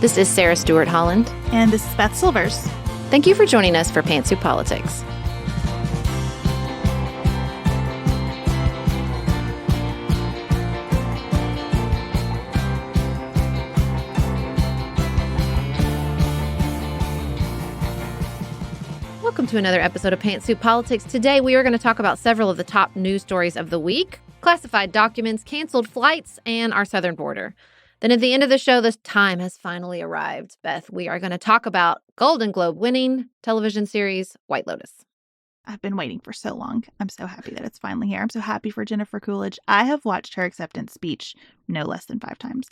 This is Sarah Stewart Holland. And this is Beth Silvers. Thank you for joining us for Pantsuit Politics. Welcome to another episode of Pantsuit Politics. Today, we are going to talk about several of the top news stories of the week, classified documents, canceled flights, and our southern border. Then at the end of the show, this time has finally arrived. Beth, we are going to talk about Golden Globe winning television series White Lotus. I've been waiting for so long. I'm so happy that it's finally here. I'm so happy for Jennifer Coolidge. I have watched her acceptance speech no less than 5 times.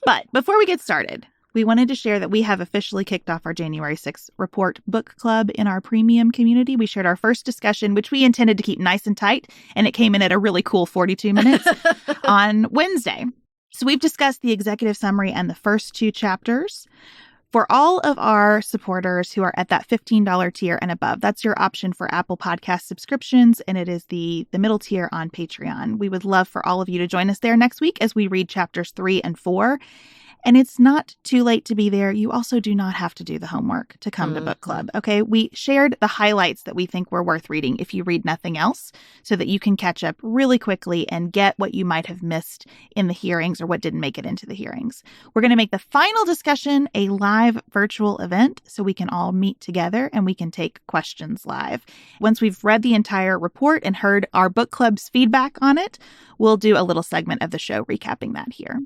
But before we get started, we wanted to share that we have officially kicked off our January 6th Report Book Club in our premium community. We shared our first discussion, which we intended to keep nice and tight, and it came in at a really cool 42 minutes on Wednesday. So we've discussed the executive summary and the first 2 chapters. For all of our supporters who are at that $15 tier and above, that's your option for Apple Podcast subscriptions, and it is the middle tier on Patreon. We would love for all of you to join us there next week as we read chapters 3 and 4. And it's not too late to be there. You also do not have to do the homework to come to book club. Okay, we shared the highlights that we think were worth reading if you read nothing else, so that you can catch up really quickly and get what you might have missed in the hearings or what didn't make it into the hearings. We're going to make the final discussion a live virtual event so we can all meet together and we can take questions live. Once we've read the entire report and heard our book club's feedback on it, we'll do a little segment of the show recapping that here.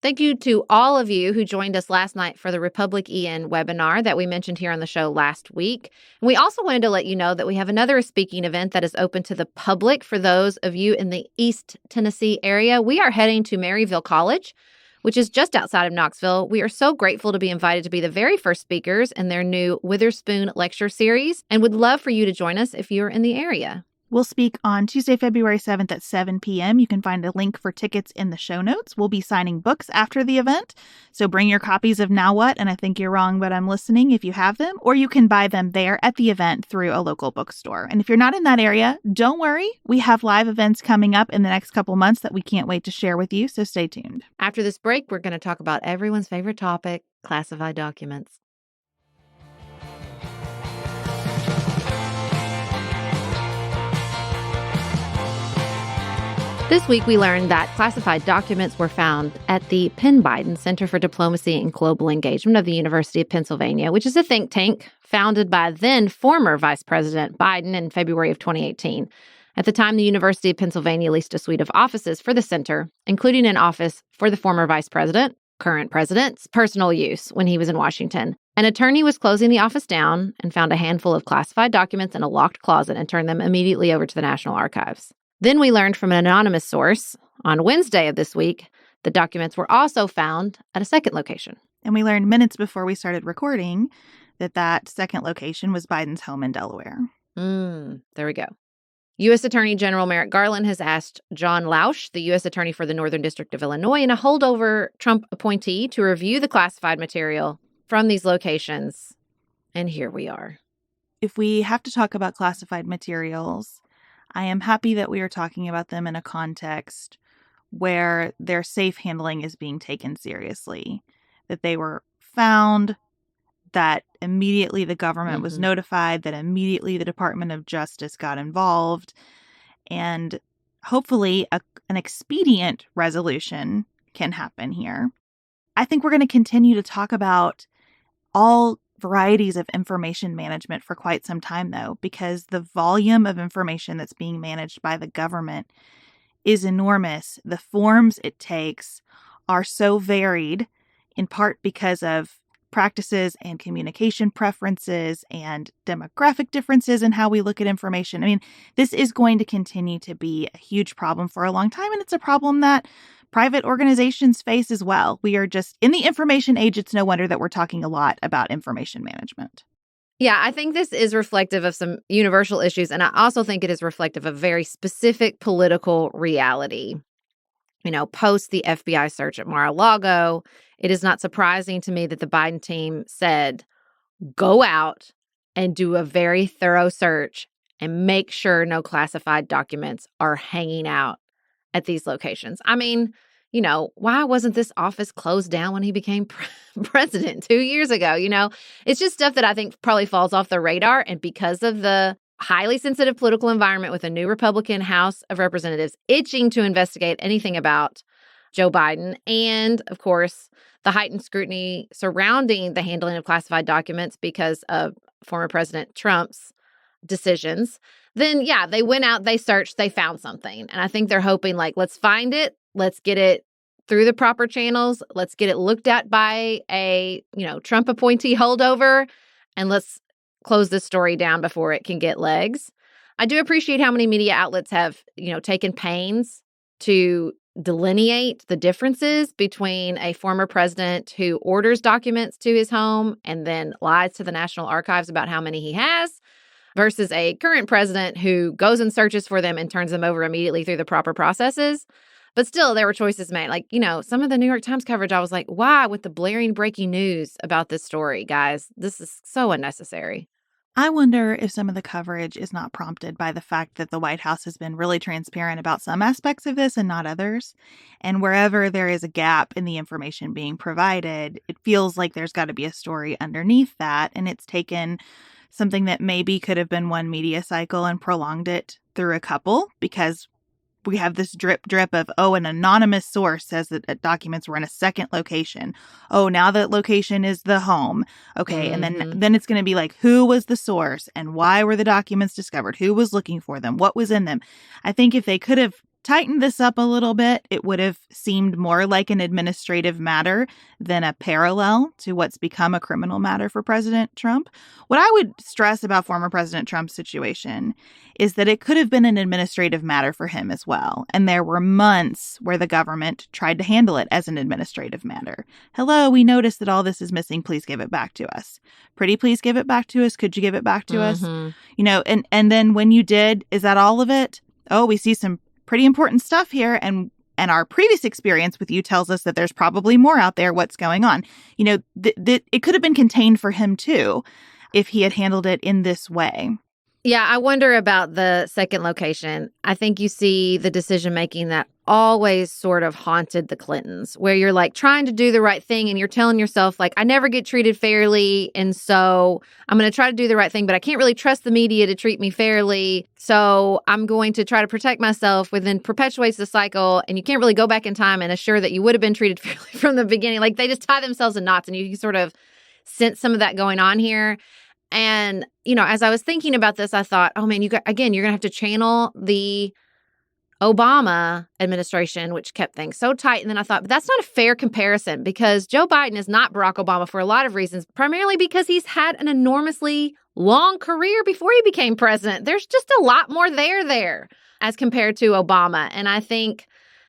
Thank you to all of you who joined us last night for the Republic EN webinar that we mentioned here on the show last week. And we also wanted to let you know that we have another speaking event that is open to the public for those of you in the East Tennessee area. We are heading to Maryville College, which is just outside of Knoxville. We are so grateful to be invited to be the very first speakers in their new Witherspoon lecture series and would love for you to join us if you're in the area. We'll speak on Tuesday, February 7th at 7 p.m. You can find a link for tickets in the show notes. We'll be signing books after the event, so bring your copies of Now What? And I Think You're Wrong, But I'm Listening if you have them, or you can buy them there at the event through a local bookstore. And if you're not in that area, don't worry. We have live events coming up in the next couple months that we can't wait to share with you, so stay tuned. After this break, we're going to talk about everyone's favorite topic, classified documents. This week, we learned that classified documents were found at the Biden Center for Diplomacy and Global Engagement of the University of Pennsylvania, which is a think tank founded by then former Vice President Biden in February of 2018. At the time, the University of Pennsylvania leased a suite of offices for the center, including an office for the former vice president, current president's personal use when he was in Washington. An attorney was closing the office down and found a handful of classified documents in a locked closet and turned them immediately over to the National Archives. Then we learned from an anonymous source on Wednesday of this week the documents were also found at a second location. And we learned minutes before we started recording that second location was Biden's home in Delaware. There we go. U.S. Attorney General Merrick Garland has asked John Lausch, the U.S. Attorney for the Northern District of Illinois, and a holdover Trump appointee to review the classified material from these locations. And here we are. If we have to talk about classified materials, I am happy that we are talking about them in a context where their safe handling is being taken seriously, that they were found, that immediately the government was notified, that immediately the Department of Justice got involved, and hopefully an expedient resolution can happen here. I think we're going to continue to talk about all varieties of information management for quite some time, though, because the volume of information that's being managed by the government is enormous. The forms it takes are so varied, in part because of practices and communication preferences and demographic differences in how we look at information. I mean, this is going to continue to be a huge problem for a long time, and it's a problem that private organizations face as well. We are just in the information age. It's no wonder that we're talking a lot about information management. Yeah, I think this is reflective of some universal issues, and I also think it is reflective of very specific political reality. You know, post the FBI search at Mar-a-Lago, it is not surprising to me that the Biden team said, go out and do a very thorough search and make sure no classified documents are hanging out at these locations. I mean, why wasn't this office closed down when he became president 2 years ago? It's just stuff that I think probably falls off the radar. And because of the highly sensitive political environment with a new Republican House of Representatives itching to investigate anything about Joe Biden, and of course, the heightened scrutiny surrounding the handling of classified documents because of former President Trump's decisions, then yeah, they went out, they searched, they found something. And I think they're hoping let's find it, let's get it through the proper channels, let's get it looked at by a, Trump appointee holdover, and let's close this story down before it can get legs. I do appreciate how many media outlets have, taken pains to delineate the differences between a former president who orders documents to his home and then lies to the National Archives about how many he has versus a current president who goes and searches for them and turns them over immediately through the proper processes. But still, there were choices made. Some of the New York Times coverage, I was like, why with the blaring breaking news about this story, guys? This is so unnecessary. I wonder if some of the coverage is not prompted by the fact that the White House has been really transparent about some aspects of this and not others. And wherever there is a gap in the information being provided, it feels like there's got to be a story underneath that. And it's taken something that maybe could have been one media cycle and prolonged it through a couple, because we have this drip of, an anonymous source says that documents were in a second location. Oh, now that location is the home. Okay. Mm-hmm. And then it's going to be who was the source and why were the documents discovered? Who was looking for them? What was in them? I think if they could have tightened this up a little bit, it would have seemed more like an administrative matter than a parallel to what's become a criminal matter for President Trump. What I would stress about former President Trump's situation is that it could have been an administrative matter for him as well. And there were months where the government tried to handle it as an administrative matter. Hello, we noticed that all this is missing. Please give it back to us. Pretty please give it back to us. Could you give it back to us? And then when you did, is that all of it? Oh, we see some pretty important stuff here. And our previous experience with you tells us that there's probably more out there. What's going on? It could have been contained for him, too, if he had handled it in this way. Yeah, I wonder about the second location. I think you see the decision-making that always sort of haunted the Clintons, where you're trying to do the right thing and you're telling yourself I never get treated fairly. And so I'm going to try to do the right thing, but I can't really trust the media to treat me fairly. So I'm going to try to protect myself, which then perpetuates the cycle. And you can't really go back in time and assure that you would have been treated fairly from the beginning. They just tie themselves in knots, and you sort of sense some of that going on here. And, as I was thinking about this, I thought, oh, man, you're going to have to channel the Obama administration, which kept things so tight. And then I thought, but that's not a fair comparison, because Joe Biden is not Barack Obama for a lot of reasons, primarily because he's had an enormously long career before he became president. There's just a lot more there as compared to Obama. And I think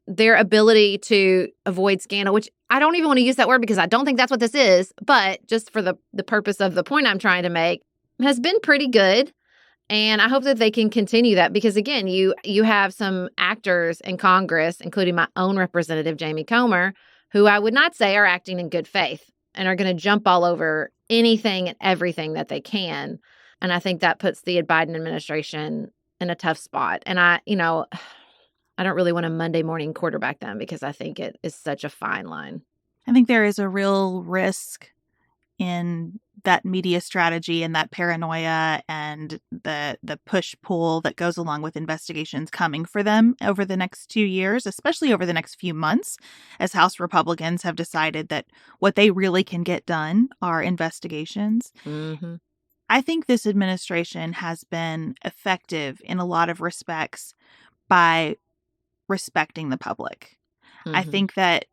their ability to avoid scandal, which I don't even want to use that word because I don't think that's what this is, but just for the purpose of the point I'm trying to make, has been pretty good. And I hope that they can continue that, because, again, you have some actors in Congress, including my own representative, Jamie Comer, who I would not say are acting in good faith and are going to jump all over anything and everything that they can. And I think that puts the Biden administration in a tough spot. And I don't really want to Monday morning quarterback them, because I think it is such a fine line. I think there is a real risk in that media strategy and that paranoia and the push-pull that goes along with investigations coming for them over the next 2 years, especially over the next few months, as House Republicans have decided that what they really can get done are investigations. Mm-hmm. I think this administration has been effective in a lot of respects by respecting the public. Mm-hmm. I think that,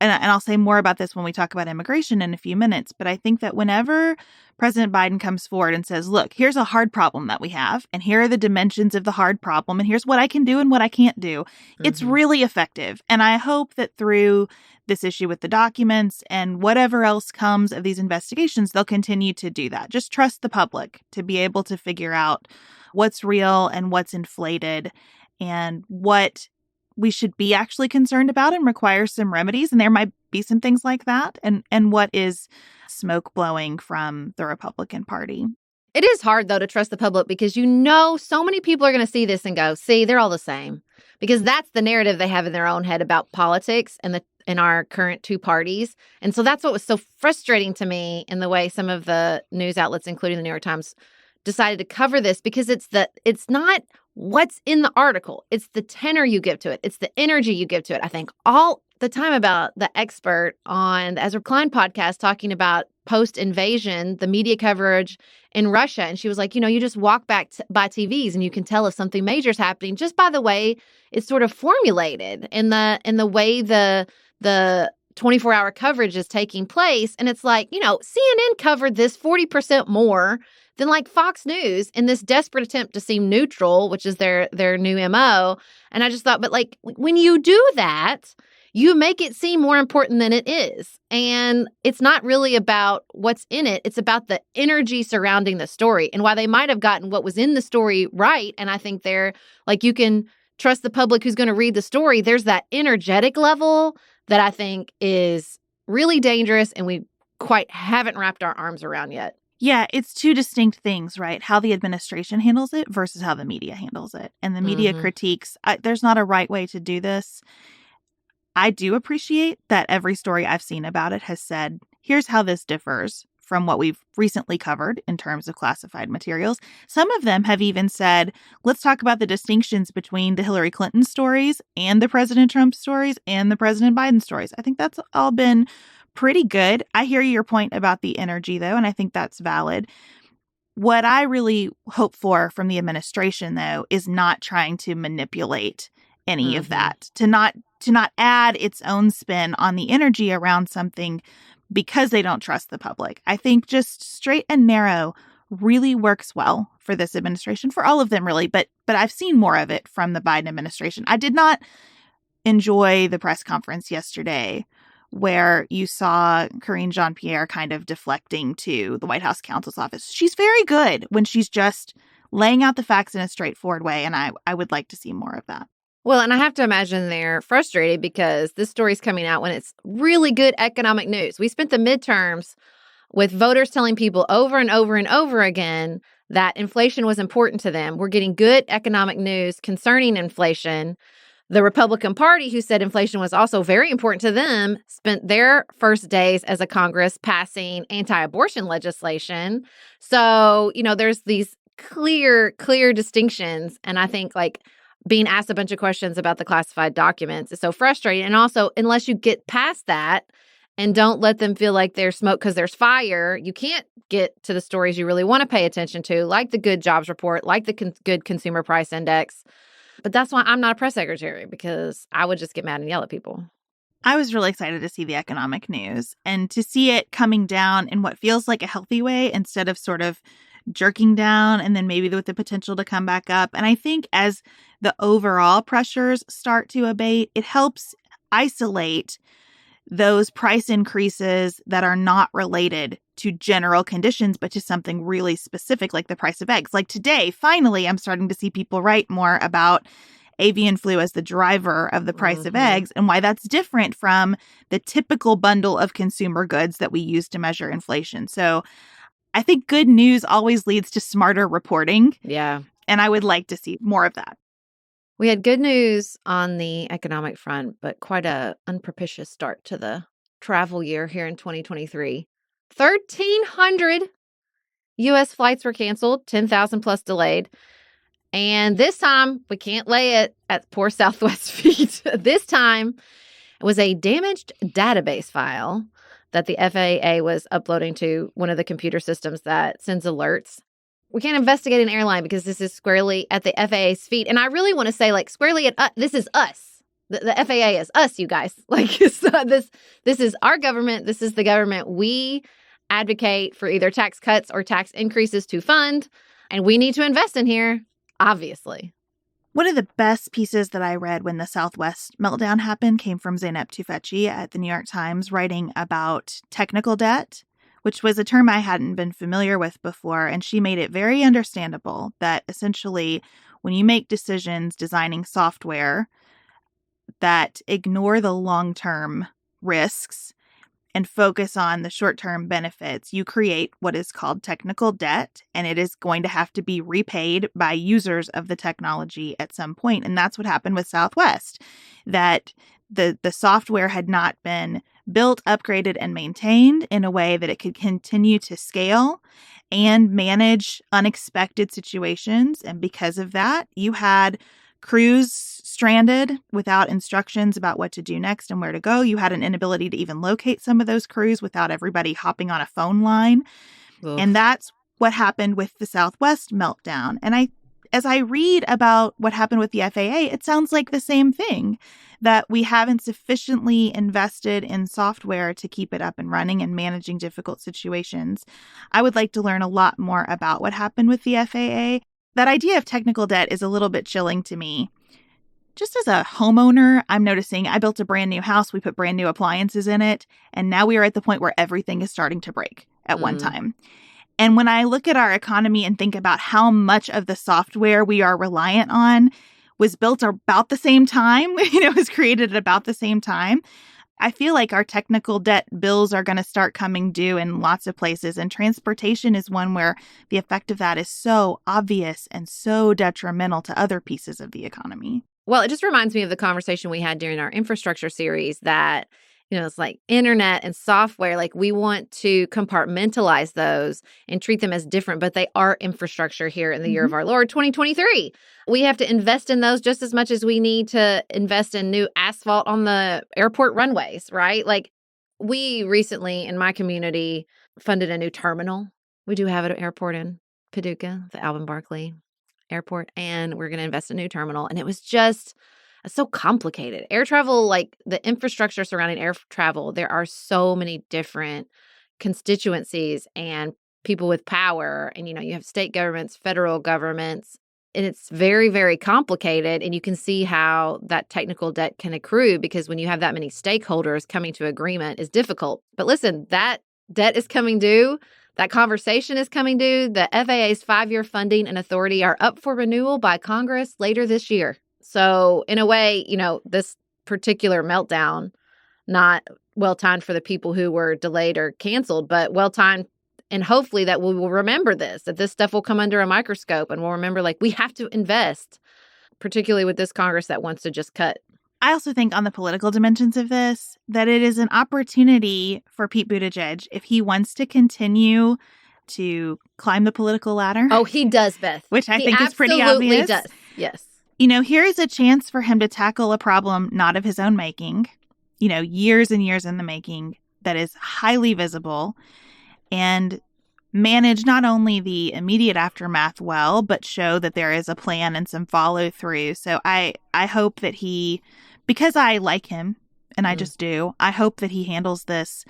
and I'll say more about this when we talk about immigration in a few minutes, but I think that whenever President Biden comes forward and says, look, here's a hard problem that we have, and here are the dimensions of the hard problem, and here's what I can do and what I can't do, it's really effective. And I hope that through this issue with the documents and whatever else comes of these investigations, they'll continue to do that. Just trust the public to be able to figure out what's real and what's inflated, and what we should be actually concerned about and requires some remedies. And there might be some things like that. And what is smoke blowing from the Republican Party. It is hard, though, to trust the public, because so many people are going to see this and go, see, they're all the same. because that's the narrative they have in their own head about politics and in our current two parties. And so that's what was so frustrating to me in the way some of the news outlets, including the New York Times, decided to cover this, because it's not what's in the article. It's the tenor you give to it. It's the energy you give to it. I think all the time about the expert on the Ezra Klein podcast talking about post-invasion, the media coverage in Russia. And she was like, you just walk by TVs and you can tell if something major is happening just by the way it's sort of formulated in the way the 24-hour coverage is taking place. And it's like, CNN covered this 40% more than like Fox News in this desperate attempt to seem neutral, which is their new MO. And I just thought, but like when you do that, you make it seem more important than it is. And it's not really about what's in it. It's about the energy surrounding the story. And while they might have gotten what was in the story right, and I think they're like, you can trust the public who's going to read the story, there's that energetic level that I think is really dangerous and we quite haven't wrapped our arms around yet. Yeah, it's two distinct things, right? How the administration handles it versus how the media handles it. And the media critiques, there's not a right way to do this. I do appreciate that every story I've seen about it has said, here's how this differs from what we've recently covered in terms of classified materials. Some of them have even said, let's talk about the distinctions between the Hillary Clinton stories and the President Trump stories and the President Biden stories. I think that's all been pretty good. I hear your point about the energy, though, and I think that's valid. What I really hope for from the administration, though, is not trying to manipulate any of that, to not add its own spin on the energy around something because they don't trust the public. I think just straight and narrow really works well for this administration, for all of them, really. But I've seen more of it from the Biden administration. I did not enjoy the press conference yesterday where you saw Karine Jean-Pierre kind of deflecting to the White House counsel's office. She's very good when she's just laying out the facts in a straightforward way, and I would like to see more of that. Well, and I have to imagine they're frustrated because this story's coming out when it's really good economic news. We spent the midterms with voters telling people over and over and over again that inflation was important to them. We're getting good economic news concerning inflation. The Republican Party, who said inflation was also very important to them, spent their first days as a Congress passing anti-abortion legislation. So, there's these clear distinctions. And I think being asked a bunch of questions about the classified documents is so frustrating. And also, unless you get past that and don't let them feel like there's smoke because there's fire, you can't get to the stories you really want to pay attention to, like the good jobs report, like the good consumer price index. But that's why I'm not a press secretary, because I would just get mad and yell at people. I was really excited to see the economic news and to see it coming down in what feels like a healthy way instead of sort of jerking down and then maybe with the potential to come back up. And I think as the overall pressures start to abate, it helps isolate those price increases that are not related to general conditions, but to something really specific, like the price of eggs. Like today, finally, I'm starting to see people write more about avian flu as the driver of the price of eggs and why that's different from the typical bundle of consumer goods that we use to measure inflation. So I think good news always leads to smarter reporting. Yeah. And I would like to see more of that. We had good news on the economic front, but quite a unpropitious start to the travel year here in 2023. 1,300 U.S. flights were canceled, 10,000 plus delayed. And this time, we can't lay it at poor Southwest feet. This time, it was a damaged database file that the FAA was uploading to one of the computer systems that sends alerts. We can't investigate an airline because this is squarely at the FAA's feet. And I really want to say, squarely at us, this is us. The FAA is us, you guys. This is our government. This is the government we advocate for either tax cuts or tax increases to fund. And we need to invest in here, obviously. One of the best pieces that I read when the Southwest meltdown happened came from Zeynep Tufekci at the New York Times, writing about technical debt, which was a term I hadn't been familiar with before. And she made it very understandable that essentially when you make decisions designing software that ignore the long-term risks and focus on the short-term benefits, you create what is called technical debt, and it is going to have to be repaid by users of the technology at some point. And that's what happened with Southwest, that the software had not been built, upgraded, and maintained in a way that it could continue to scale and manage unexpected situations. And because of that, you had crews stranded without instructions about what to do next and where to go. You had an inability to even locate some of those crews without everybody hopping on a phone line. Oof. And that's what happened with the Southwest meltdown. And as I read about what happened with the FAA, it sounds like the same thing, that we haven't sufficiently invested in software to keep it up and running and managing difficult situations. I would like to learn a lot more about what happened with the FAA. That idea of technical debt is a little bit chilling to me. Just as a homeowner, I'm noticing I built a brand new house. We put brand new appliances in it. And now we are at the point where everything is starting to break at one time. And when I look at our economy and think about how much of the software we are reliant on was built about the same time, was created at about the same time, I feel like our technical debt bills are going to start coming due in lots of places. And transportation is one where the effect of that is so obvious and so detrimental to other pieces of the economy. Well, it just reminds me of the conversation we had during our infrastructure series that, it's like internet and software, like we want to compartmentalize those and treat them as different, but they are infrastructure here in the year of our Lord, 2023. We have to invest in those just as much as we need to invest in new asphalt on the airport runways, right? Like we recently in my community funded a new terminal. We do have an airport in Paducah, the Alvin Barkley Airport, and we're going to invest in a new terminal. And it was just so complicated. Air travel, like the infrastructure surrounding air travel, there are so many different constituencies and people with power. And, you have state governments, federal governments, and it's very, very complicated. And you can see how that technical debt can accrue because when you have that many stakeholders coming to agreement is difficult. But listen, that debt is coming due. That conversation is coming due. The FAA's 5-year funding and authority are up for renewal by Congress later this year. So in a way, this particular meltdown, not well-timed for the people who were delayed or canceled, but well-timed. And hopefully that we will remember this, that this stuff will come under a microscope and we'll remember, like, we have to invest, particularly with this Congress that wants to just cut. I also think on the political dimensions of this, that it is an opportunity for Pete Buttigieg, if he wants to continue to climb the political ladder. Oh, he does, Beth. Which I think is pretty obvious. He does, yes. Here is a chance for him to tackle a problem not of his own making, years and years in the making, that is highly visible, and manage not only the immediate aftermath well, but show that there is a plan and some follow through. So I hope that he, because I like him, and I just do, I hope that he handles this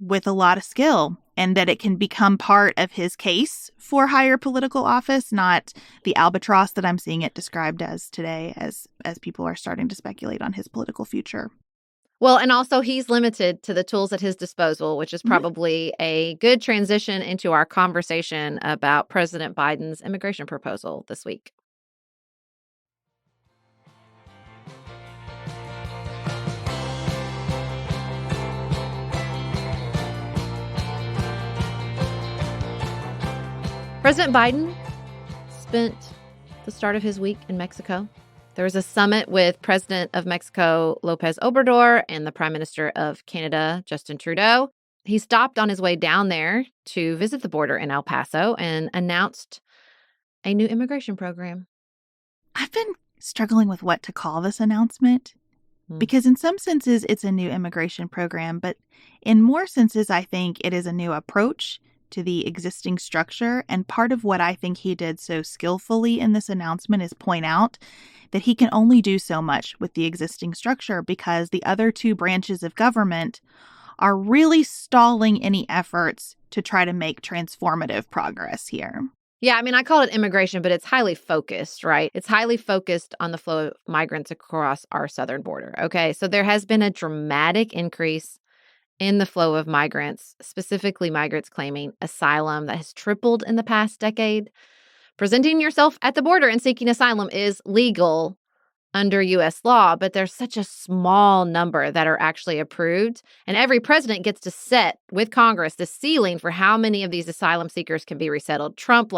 with a lot of skill and that it can become part of his case for higher political office, not the albatross that I'm seeing it described as today, as people are starting to speculate on his political future. Well, and also he's limited to the tools at his disposal, which is probably a good transition into our conversation about President Biden's immigration proposal this week. President Biden spent the start of his week in Mexico. There was a summit with President of Mexico, López Obrador, and the Prime Minister of Canada, Justin Trudeau. He stopped on his way down there to visit the border in El Paso and announced a new immigration program. I've been struggling with what to call this announcement because in some senses it's a new immigration program, but in more senses I think it is a new approach to the existing structure. And part of what I think he did so skillfully in this announcement is point out that he can only do so much with the existing structure because the other two branches of government are really stalling any efforts to try to make transformative progress here. Yeah, I mean, I call it immigration, but it's highly focused, right? It's highly focused on the flow of migrants across our southern border. Okay, so there has been a dramatic increase in the flow of migrants, specifically migrants claiming asylum, that has tripled in the past decade. Presenting yourself at the border and seeking asylum is legal under U.S. law, but there's such a small number that are actually approved. And every president gets to set with Congress the ceiling for how many of these asylum seekers can be resettled. Trump,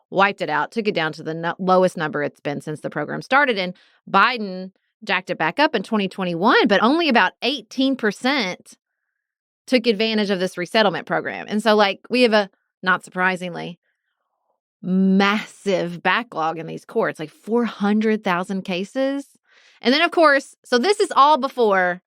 wiped it out, took it down to the lowest number it's been since the program started. And Biden jacked it back up in 2021, but only about 18% took advantage of this resettlement program. And so, we have a, not surprisingly, massive backlog in these courts, 400,000 cases. And then, of course, so this is all before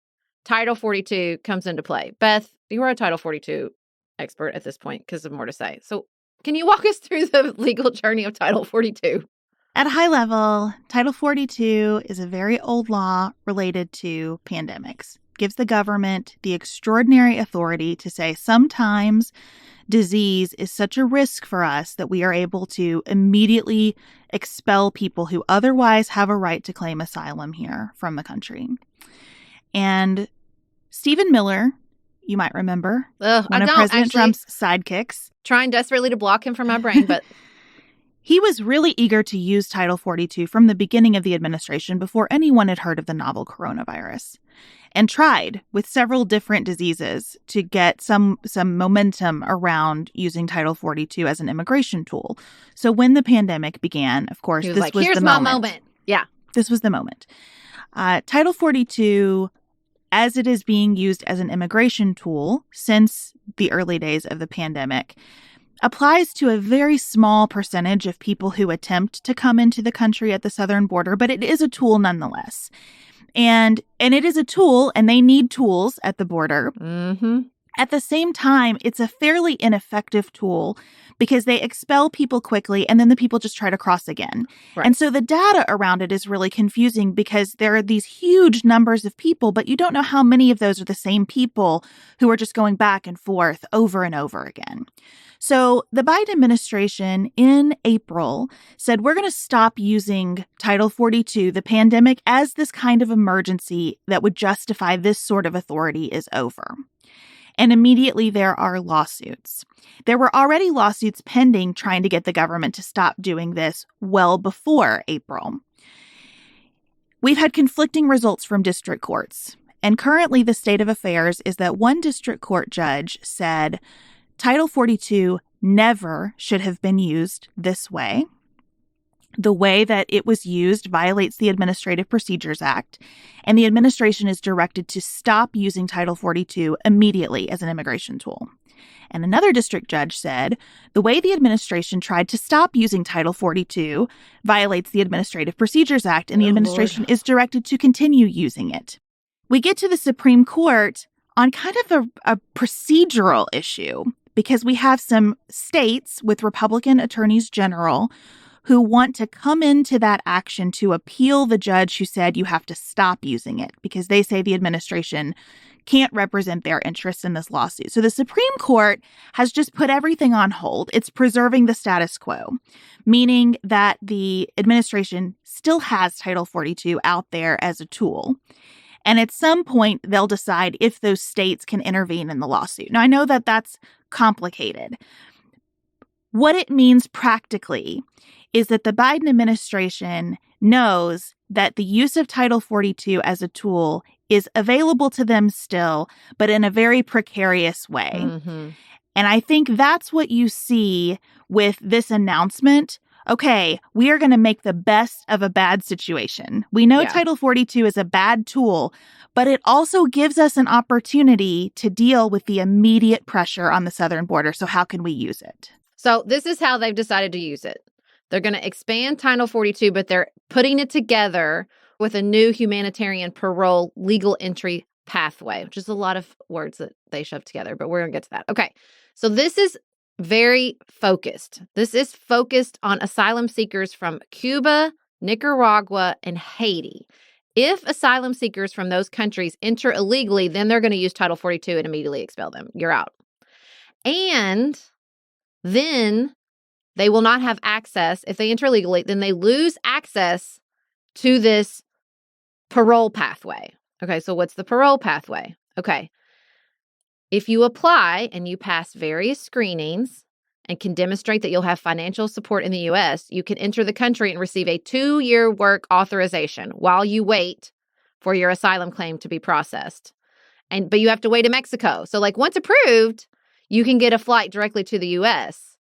Title 42 comes into play. Beth, you are a Title 42 expert at this point because of more to say. So can you walk us through the legal journey of Title 42? At a high level, Title 42 is a very old law related to pandemics. It gives the government the extraordinary authority to say sometimes disease is such a risk for us that we are able to immediately expel people who otherwise have a right to claim asylum here from the country. And Stephen Miller, you might remember, one of President Trump's sidekicks. Trying desperately to block him from my brain, but he was really eager to use Title 42 from the beginning of the administration before anyone had heard of the novel coronavirus, and tried with several different diseases to get some momentum around using Title 42 as an immigration tool. So when the pandemic began, of course, this was here's the my moment. moment. Yeah. This was the moment. Title 42, as it is being used as an immigration tool since the early days of the pandemic, applies to a very small percentage of people who attempt to come into the country at the southern border, but it is a tool nonetheless. And it is a tool, and they need tools at the border. Mm-hmm. At the same time, it's a fairly ineffective tool because they expel people quickly and then the people just try to cross again. Right. And so the data around it is really confusing because there are these huge numbers of people, but you don't know how many of those are the same people who are just going back and forth over and over again. So the Biden administration in April said, we're going to stop using Title 42, the pandemic, as this kind of emergency that would justify this sort of authority is over. And immediately there are lawsuits. There were already lawsuits pending trying to get the government to stop doing this well before April. We've had conflicting results from district courts. And currently the state of affairs is that one district court judge said Title 42 never should have been used this way. The way that it was used violates the Administrative Procedures Act, and the administration is directed to stop using Title 42 immediately as an immigration tool. And another district judge said, the way the administration tried to stop using Title 42 violates the Administrative Procedures Act, and the administration is directed to continue using it. We get to the Supreme Court on kind of a procedural issue, because we have some states with Republican attorneys general who want to come into that action to appeal the judge who said you have to stop using it because they say the administration can't represent their interests in this lawsuit. So the Supreme Court has just put everything on hold. It's preserving the status quo, meaning that the administration still has Title 42 out there as a tool. And at some point, they'll decide if those states can intervene in the lawsuit. Now, I know that that's complicated. What it means practically is that the Biden administration knows that the use of Title 42 as a tool is available to them still, but in a very precarious way. Mm-hmm. And I think that's what you see with this announcement. Okay, we are going to make the best of a bad situation. We know Title 42 is a bad tool, but it also gives us an opportunity to deal with the immediate pressure on the southern border. So how can we use it? So this is how they've decided to use it. They're going to expand Title 42, but they're putting it together with a new humanitarian parole legal entry pathway, which is a lot of words that they shoved together, but we're going to get to that. Okay, so this is very focused. This is focused on asylum seekers from Cuba, Nicaragua, and Haiti. If asylum seekers from those countries enter illegally, then they're going to use Title 42 and immediately expel them. You're out. And then they will not have access. If they enter illegally, then they lose access to this parole pathway. Okay, so what's the parole pathway? Okay, if you apply and you pass various screenings and can demonstrate that you'll have financial support in the U.S., you can enter the country and receive a 2-year work authorization while you wait for your asylum claim to be processed. But you have to wait in Mexico. So like once approved, you can get a flight directly to the U.S.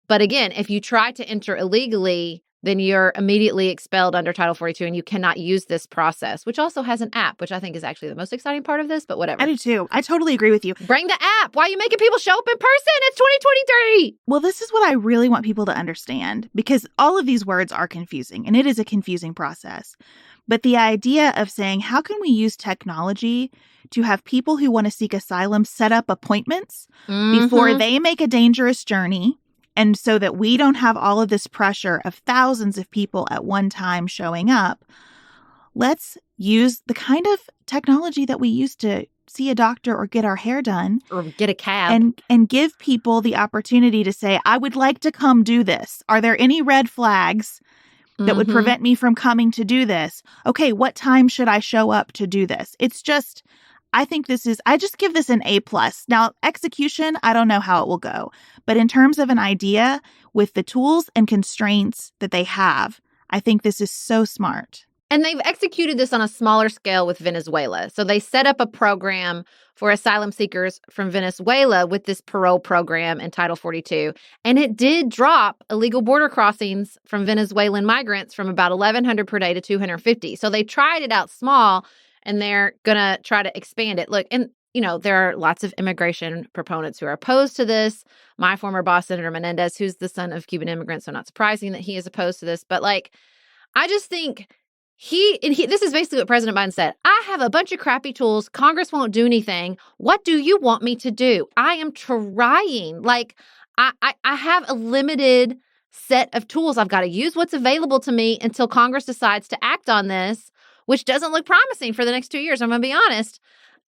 But again, if you try to enter illegally, then you're immediately expelled under Title 42 and you cannot use this process, which also has an app, which I think is actually the most exciting part of this, but whatever. I do too. I totally agree with you. Bring the app. Why are you making people show up in person? It's 2023. Well, this is what I really want people to understand, because all of these words are confusing, and it is a confusing process. But the idea of saying, how can we use technology to have people who want to seek asylum set up appointments before they make a dangerous journey, and so that we don't have all of this pressure of thousands of people at one time showing up, let's use the kind of technology that we use to see a doctor or get our hair done. Or get a cab. And give people the opportunity to say, I would like to come do this. Are there any red flags that would prevent me from coming to do this? Okay, what time should I show up to do this? It's just, I just give this an A+. Now, execution, I don't know how it will go. But in terms of an idea, with the tools and constraints that they have, I think this is so smart. And they've executed this on a smaller scale with Venezuela. So they set up a program for asylum seekers from Venezuela with this parole program in Title 42. And it did drop illegal border crossings from Venezuelan migrants from about 1,100 per day to 250. So they tried it out small, and they're going to try to expand it. Look, and there are lots of immigration proponents who are opposed to this. My former boss, Senator Menendez, who's the son of Cuban immigrants, so not surprising that he is opposed to this. But I just think this is basically what President Biden said. I have a bunch of crappy tools. Congress won't do anything. What do you want me to do? I am trying. I have a limited set of tools. I've got to use what's available to me until Congress decides to act on this, which doesn't look promising for the next 2 years. I'm going to be honest.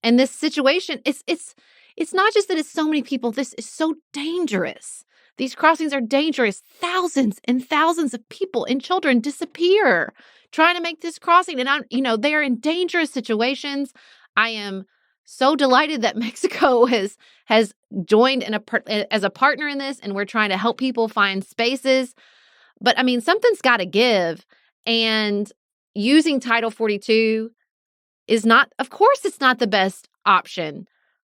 And this situation, it's not just that it's so many people. This is so dangerous. These crossings are dangerous. Thousands and thousands of people and children disappear trying to make this crossing. And they are in dangerous situations. I am so delighted that Mexico has joined as a partner in this, and we're trying to help people find spaces. But something's got to give. And using Title 42 is not, of course, it's not the best option,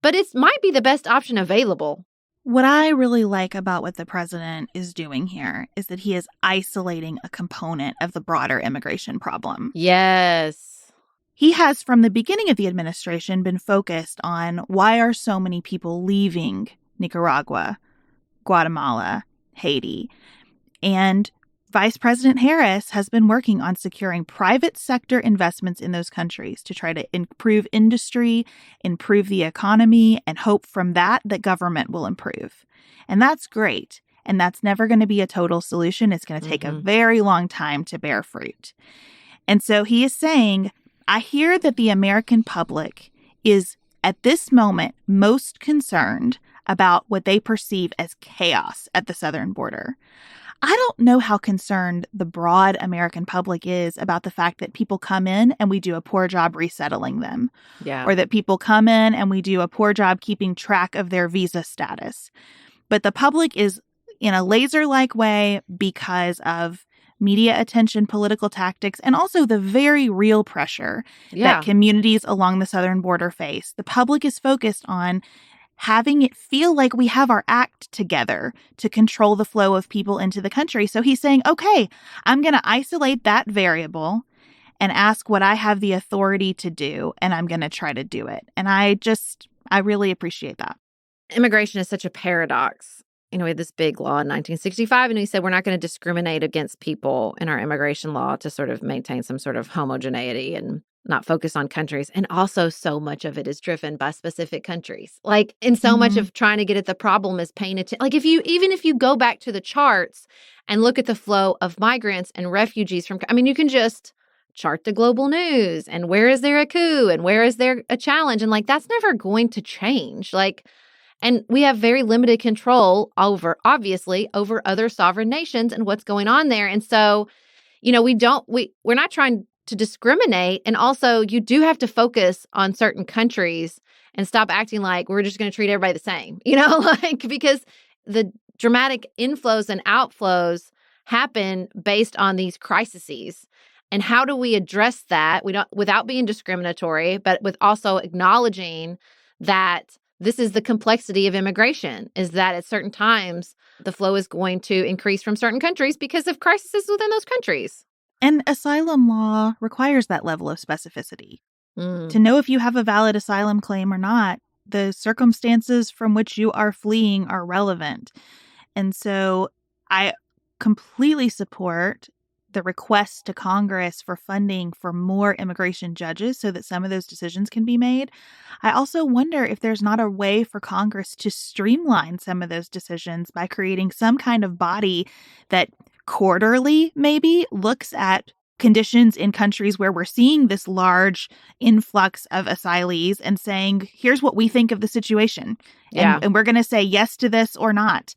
but it might be the best option available. What I really like about what the president is doing here is that he is isolating a component of the broader immigration problem. Yes. He has, from the beginning of the administration, been focused on why are so many people leaving Nicaragua, Guatemala, Haiti, and Vice President Harris has been working on securing private sector investments in those countries to try to improve industry, improve the economy, and hope from that government will improve. And that's great. And that's never going to be a total solution. It's going to take a very long time to bear fruit. And so he is saying, I hear that the American public is at this moment most concerned about what they perceive as chaos at the southern border. I don't know how concerned the broad American public is about the fact that people come in and we do a poor job resettling them. Yeah. Or that people come in and we do a poor job keeping track of their visa status. But the public is in a laser-like way because of media attention, political tactics, and also the very real pressure that communities along the southern border face. The public is focused on having it feel like we have our act together to control the flow of people into the country. So he's saying, okay, I'm going to isolate that variable and ask what I have the authority to do, and I'm going to try to do it. And I really appreciate that. Immigration is such a paradox. We had this big law in 1965, and he said we're not going to discriminate against people in our immigration law to sort of maintain some sort of homogeneity and not focus on countries. And also so much of it is driven by specific countries. And so much of trying to get at the problem is paying attention. Even if you go back to the charts and look at the flow of migrants and refugees you can just chart the global news and where is there a coup and where is there a challenge? And that's never going to change. And we have very limited control over other sovereign nations and what's going on there. And so, we're not trying to discriminate. And also, you do have to focus on certain countries and stop acting like we're just going to treat everybody the same, because the dramatic inflows and outflows happen based on these crises. And how do we address that without being discriminatory, but with also acknowledging that this is the complexity of immigration, is that at certain times the flow is going to increase from certain countries because of crises within those countries. And asylum law requires that level of specificity. Mm. To know if you have a valid asylum claim or not, the circumstances from which you are fleeing are relevant. And so I completely support the request to Congress for funding for more immigration judges so that some of those decisions can be made. I also wonder if there's not a way for Congress to streamline some of those decisions by creating some kind of body that quarterly maybe looks at conditions in countries where we're seeing this large influx of asylees and saying, here's what we think of the situation. And we're going to say yes to this or not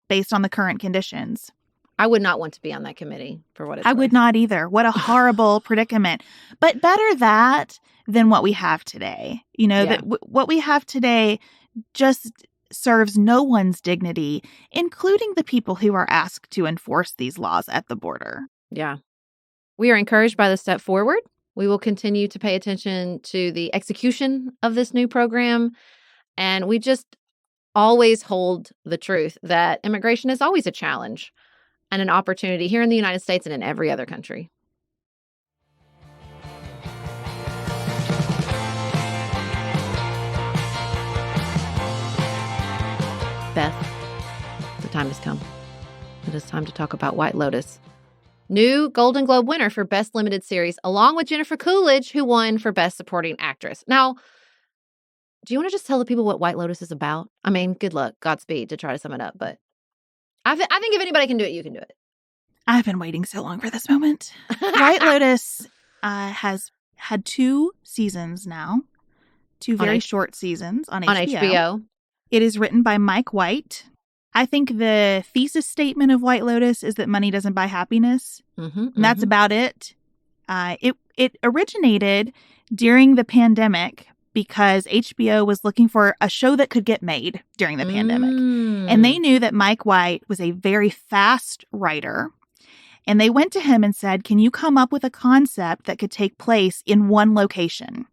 based on the current conditions. I would not want to be on that committee for what it's worth. would not either. What a horrible predicament. But better that than what we have today. You know, that what we have today just serves no one's dignity, including the people who are asked to enforce these laws at the border. Yeah. We are encouraged by the step forward. We will continue to pay attention to the execution of this new program. And we just always hold the truth that immigration is always a challenge and an opportunity here in the United States and in every other country. Beth, the time has come. It is time to talk about White Lotus. New Golden Globe winner for Best Limited Series, along with Jennifer Coolidge, who won for Best Supporting Actress. Now, do you want to just tell the people what White Lotus is about? I mean, good luck, Godspeed to try to sum it up, but I think if anybody can do it, you can do it. I've been waiting so long for this moment. White Lotus has had 2 seasons now, 2 very short seasons on HBO. It is written by Mike White. I think the thesis statement of White Lotus is that money doesn't buy happiness. And that's about it. It originated during the pandemic because HBO was looking for a show that could get made during the pandemic. And they knew that Mike White was a very fast writer. And they went to him and said, can you come up with a concept that could take place in one location?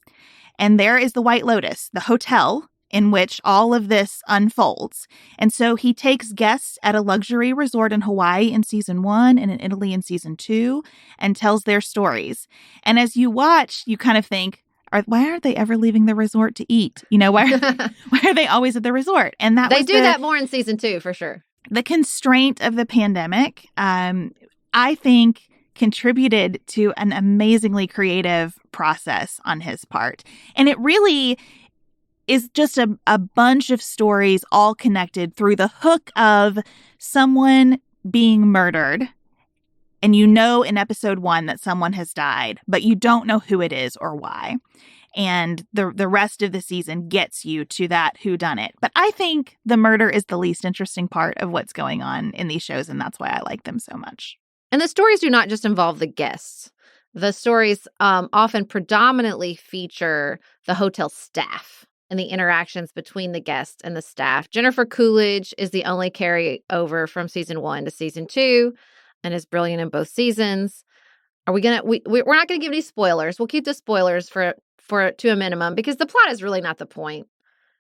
And there is the White Lotus, the hotel in which all of this unfolds. And so he takes guests at a luxury resort in Hawaii in season 1 and in Italy in season 2 and tells their stories. And as you watch, you kind of think, why aren't they ever leaving the resort to eat? You know, why are they always at the resort? And they do that more in season 2 for sure. The constraint of the pandemic, I think, contributed to an amazingly creative process on his part. And it really is just a bunch of stories all connected through the hook of someone being murdered. And you know in episode 1 that someone has died, but you don't know who it is or why. And the rest of the season gets you to that whodunit. But I think the murder is the least interesting part of what's going on in these shows, and that's why I like them so much. And the stories do not just involve the guests. The stories often predominantly feature the hotel staff and the interactions between the guests and the staff. Jennifer Coolidge is the only carryover from season 1 to season 2 and is brilliant in both seasons. Are we gonna? We're not gonna give any spoilers. We'll keep the spoilers for to a minimum because the plot is really not the point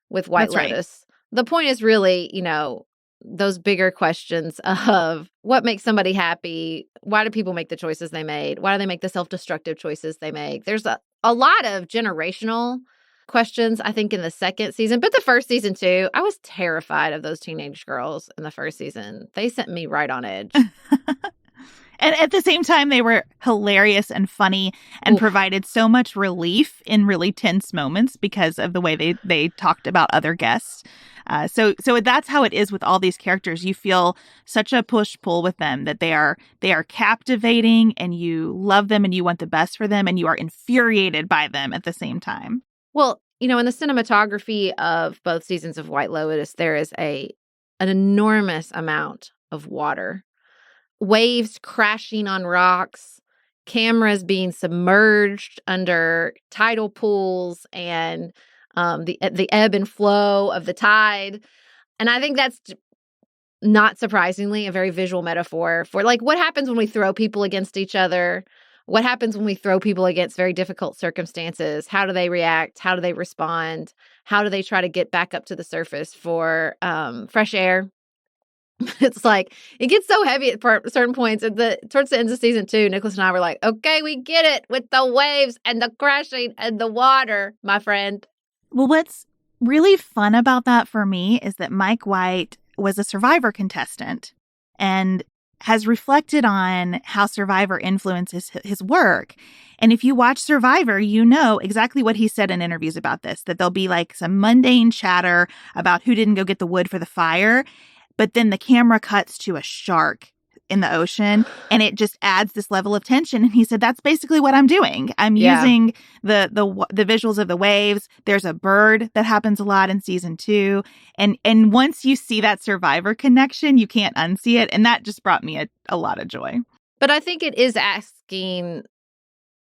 with White Lotus. Right. The point is really, you know, those bigger questions of what makes somebody happy. Why do people make the choices they made? Why do they make the self-destructive choices they make? There's a lot of generational questions, I think, in the second season. But the first season, too, I was terrified of those teenage girls in the first season. They sent me right on edge. And at the same time, they were hilarious and funny and provided so much relief in really tense moments because of the way they talked about other guests. So that's how it is with all these characters. You feel such a push-pull with them that they are captivating and you love them and you want the best for them and you are infuriated by them at the same time. Well, you know, in the cinematography of both seasons of White Lotus, there is an enormous amount of water. Waves crashing on rocks, cameras being submerged under tidal pools and the ebb and flow of the tide. And I think that's not surprisingly, a very visual metaphor for like what happens when we throw people against each other. What happens when we throw people against very difficult circumstances? How do they react? How do they respond? How do they try to get back up to the surface for fresh air? It's like it gets so heavy at certain points. Towards the end of season 2, Nicholas and I were like, okay, we get it with the waves and the crashing and the water, my friend. Well, what's really fun about that for me is that Mike White was a Survivor contestant and has reflected on how Survivor influences his work. And if you watch Survivor, you know exactly what he said in interviews about this, that there'll be like some mundane chatter about who didn't go get the wood for the fire. But then the camera cuts to a shark in the ocean and it just adds this level of tension. And he said, that's basically what I'm doing. I'm using the visuals of the waves. There's a bird that happens a lot in season 2. And once you see that Survivor connection, you can't unsee it. And that just brought me a lot of joy. But I think it is asking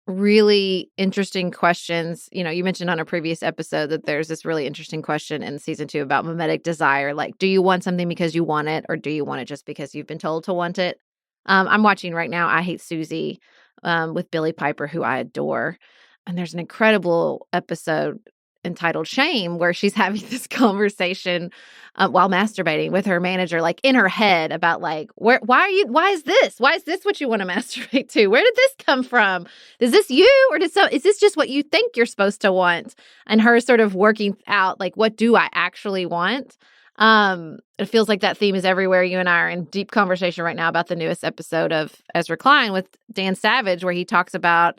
really interesting questions. You know, you mentioned on a previous episode that there's this really interesting question in season 2 about mimetic desire. Like, do you want something because you want it, or do you want it just because you've been told to want it? I'm watching right now I Hate Susie with Billie Piper, who I adore. And there's an incredible episode entitled Shame, where she's having this conversation while masturbating with her manager, like in her head about like, why is this what you want to masturbate to? Where did this come from? Is this you, or is this just what you think you're supposed to want? And her sort of working out, like, what do I actually want? It feels like that theme is everywhere. You and I are in deep conversation right now about the newest episode of Ezra Klein with Dan Savage, where he talks about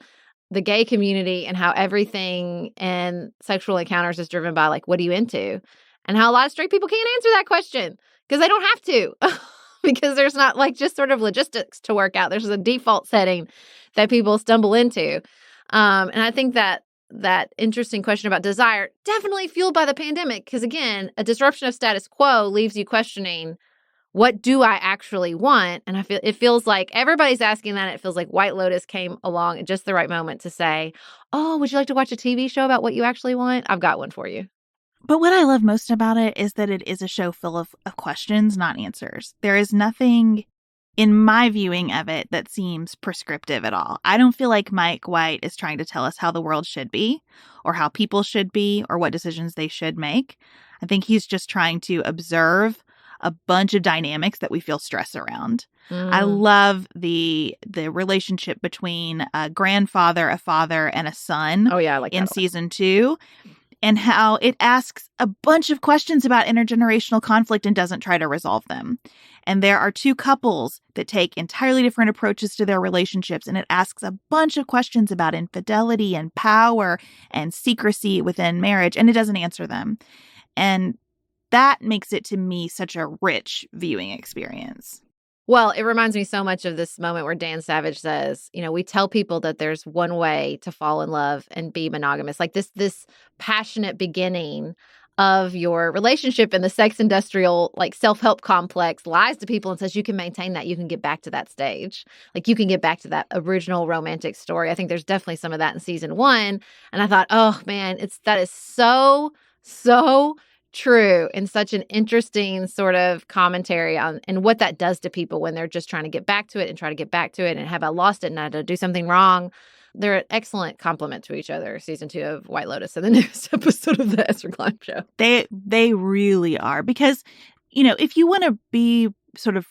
the gay community and how everything in sexual encounters is driven by, like, what are you into? And how a lot of straight people can't answer that question because they don't have to because there's not, like, just sort of logistics to work out. There's a default setting that people stumble into. And I think that interesting question about desire, definitely fueled by the pandemic, because, again, a disruption of status quo leaves you questioning, what do I actually want? And it feels like everybody's asking that. It feels like White Lotus came along at just the right moment to say, oh, would you like to watch a TV show about what you actually want? I've got one for you. But what I love most about it is that it is a show full of questions, not answers. There is nothing in my viewing of it that seems prescriptive at all. I don't feel like Mike White is trying to tell us how the world should be or how people should be or what decisions they should make. I think he's just trying to observe a bunch of dynamics that we feel stress around. I love the relationship between a grandfather, a father, and a son in season 2, and how it asks a bunch of questions about intergenerational conflict and doesn't try to resolve them. And there are 2 couples that take entirely different approaches to their relationships, and it asks a bunch of questions about infidelity and power and secrecy within marriage, and it doesn't answer them. And that makes it, to me, such a rich viewing experience. Well, it reminds me so much of this moment where Dan Savage says, you know, we tell people that there's one way to fall in love and be monogamous. Like this passionate beginning of your relationship in the sex industrial, like, self-help complex lies to people and says you can maintain that. You can get back to that stage. Like, you can get back to that original romantic story. I think there's definitely some of that in season 1. And I thought, oh, man, that is so true, and such an interesting sort of commentary on and what that does to people when they're just trying to get back to it and try to get back to it and have I lost it and I had to do something wrong. They're an excellent complement to each other, season 2 of White Lotus and the newest episode of the Ezra Klein show. They really are, because, you know, if you want to be sort of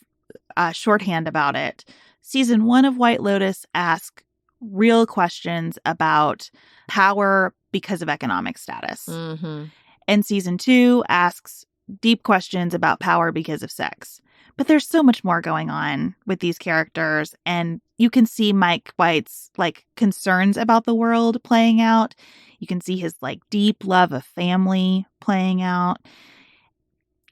shorthand about it, season 1 of White Lotus asks real questions about power because of economic status. Mm-hmm. And season 2 asks deep questions about power because of sex. But there's so much more going on with these characters. And you can see Mike White's, like, concerns about the world playing out. You can see his, like, deep love of family playing out.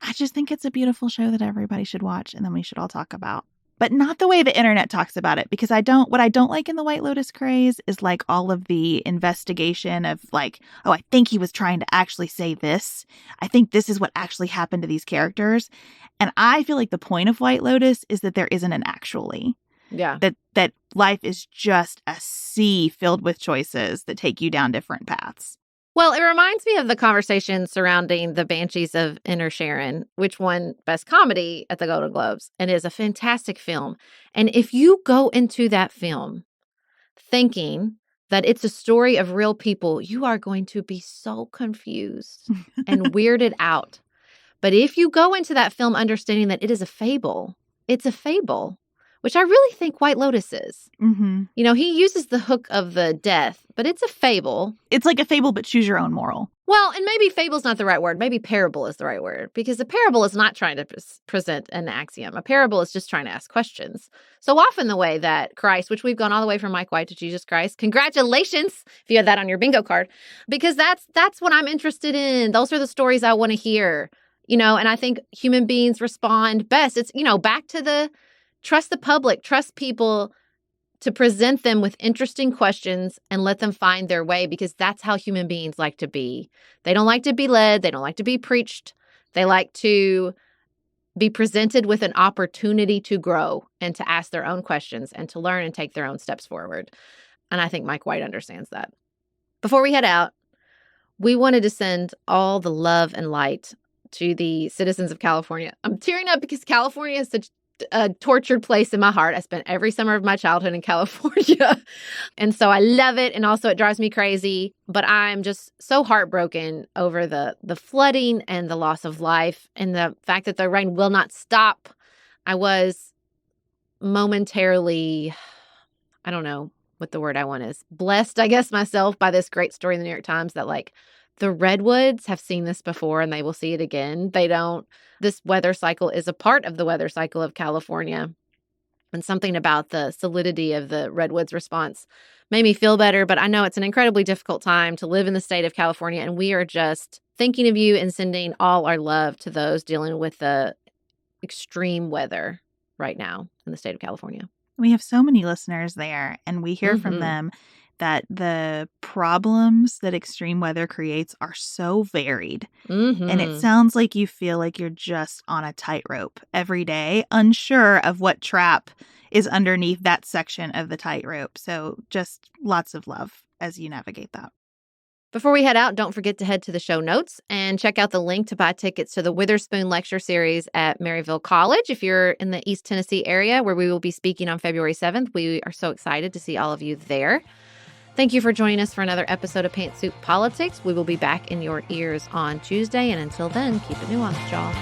I just think it's a beautiful show that everybody should watch and then we should all talk about. But not the way the internet talks about it, because what I don't like in the White Lotus craze is, like, all of the investigation of, like, oh, I think he was trying to actually say this. I think this is what actually happened to these characters. And I feel like the point of White Lotus is that there isn't an actually. Yeah. That life is just a sea filled with choices that take you down different paths. Well, it reminds me of the conversation surrounding The Banshees of Inisherin, which won Best Comedy at the Golden Globes and is a fantastic film. And if you go into that film thinking that it's a story of real people, you are going to be so confused and weirded out. But if you go into that film understanding that it is a fable, it's a fable, which I really think White Lotus is. Mm-hmm. You know, he uses the hook of the death, but it's a fable. It's like a fable, but choose your own moral. Well, and maybe fable's not the right word. Maybe parable is the right word, because a parable is not trying to present an axiom. A parable is just trying to ask questions. So often the way that Christ, which we've gone all the way from Mike White to Jesus Christ, congratulations if you had that on your bingo card, because that's what I'm interested in. Those are the stories I want to hear, you know, and I think human beings respond best. It's, you know, back to the trust the public, trust people to present them with interesting questions and let them find their way, because that's how human beings like to be. They don't like to be led. They don't like to be preached. They like to be presented with an opportunity to grow and to ask their own questions and to learn and take their own steps forward. And I think Mike White understands that. Before we head out, we wanted to send all the love and light to the citizens of California. I'm tearing up because California is such a tortured place in my heart. I spent every summer of my childhood in California. And so I love it. And also it drives me crazy. But I'm just so heartbroken over the flooding and the loss of life and the fact that the rain will not stop. I was momentarily, I don't know what the word I want is, blessed, I guess, myself by this great story in the New York Times that like the redwoods have seen this before and they will see it again. This weather cycle is a part of the weather cycle of California. And something about the solidity of the redwoods response made me feel better. But I know it's an incredibly difficult time to live in the state of California. And we are just thinking of you and sending all our love to those dealing with the extreme weather right now in the state of California. We have so many listeners there, and we hear from them that the problems that extreme weather creates are so varied. And it sounds like you feel like you're just on a tightrope every day, unsure of what trap is underneath that section of the tightrope. So just lots of love as you navigate that. Before we head out, don't forget to head to the show notes and check out the link to buy tickets to the Witherspoon Lecture Series at Maryville College. If you're in the East Tennessee area, where we will be speaking on February 7th, we are so excited to see all of you there. Thank you for joining us for another episode of Pantsuit Politics. We will be back in your ears on Tuesday. And until then, keep it nuanced, y'all.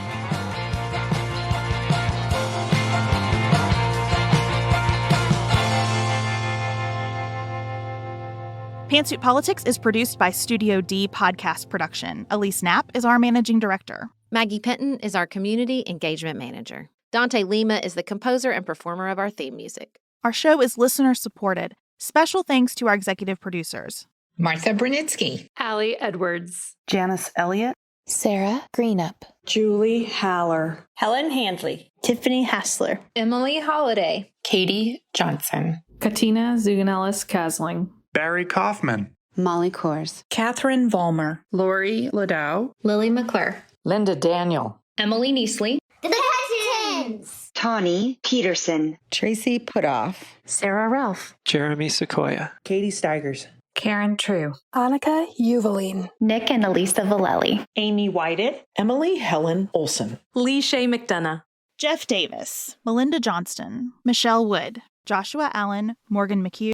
Pantsuit Politics is produced by Studio D Podcast Production. Elise Knapp is our managing director. Maggie Penton is our community engagement manager. Dante Lima is the composer and performer of our theme music. Our show is listener supported. Special thanks to our executive producers: Martha Brunitsky, Allie Edwards, Janice Elliott, Sarah Greenup, Julie Haller, Helen Handley, Tiffany Hassler, Emily Holiday, Katie Johnson, Katina Zuganellis-Kasling, Barry Kaufman, Molly Kors, Catherine Vollmer, Lori Ladow, Lily McClure, Linda Daniel, Emily Neasley, The Hutchins, Tawny Peterson, Tracy Putoff, Sarah Ralph, Jeremy Sequoia, Katie Steigers, Karen True, Annika Uvaline, Nick and Elisa Valelli, Amy Whited, Emily Helen Olson, Lee Shea McDonough, Jeff Davis, Melinda Johnston, Michelle Wood, Joshua Allen, Morgan McHugh,